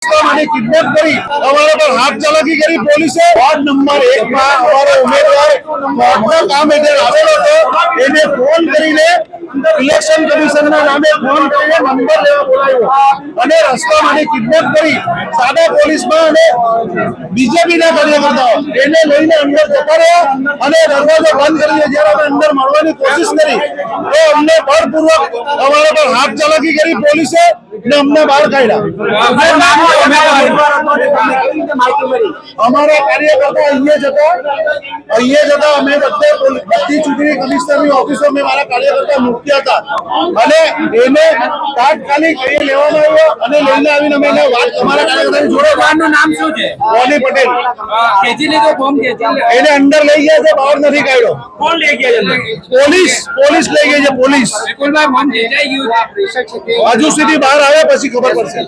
Kidnap करी हमारे पर हाथ चालाकी करी पुलिस वार्ड नंबर 1 में हमारे उम्मीदवार वार्डનો કામ એટલે આવેલો હતો એને ફોન કરીને ઇલેક્શન કમિશનના નામે ફોન કરીને નંબર લેવા બોલાવ્યો અને રસ્તામાંથી કિડનેપ કરી સાદા પોલીસમાં અને બીજેપીના કાર્યકર્તાઓ એને લઈને અંદર જતા રહ્યા અને દરવાજો બંધ કરી જ્યારે અમે અંદર મળવાની કોશિશ કરી તો અમને બળપૂર્વક અમારા પર હાથ ચાલાકી કરી પોલીસે ને અમને બહાર કાઢ્યા। અમારા કાર્યકર્તા અહીંયા જતા અમે બધી ચૂંટણી કમિશનરની ઓફિસો મેં મારા કાર્યકર્તા મૂક્યા હતા અને એને તાત્કાલિક એ લેવામાં આવ્યો અને લઈને આવીને અમે એને વાત અમારા કાર્યકર્તાની જોડે નું નામ શું છે? રોની પટેલ ખેંચી લીધો ફોર્મ ખેંચી એને અંદર લઈ ગયા છે બહાર નથી કાઢ્યો। કોણ લઈ ગયા છે? પોલીસ લઈ ગઈ છે પોલીસ વિપુલભાઈ ફોર્મ ખેંચાઈ ગયું હજુ સુધી બહાર આવે પછી ખબર પડશે।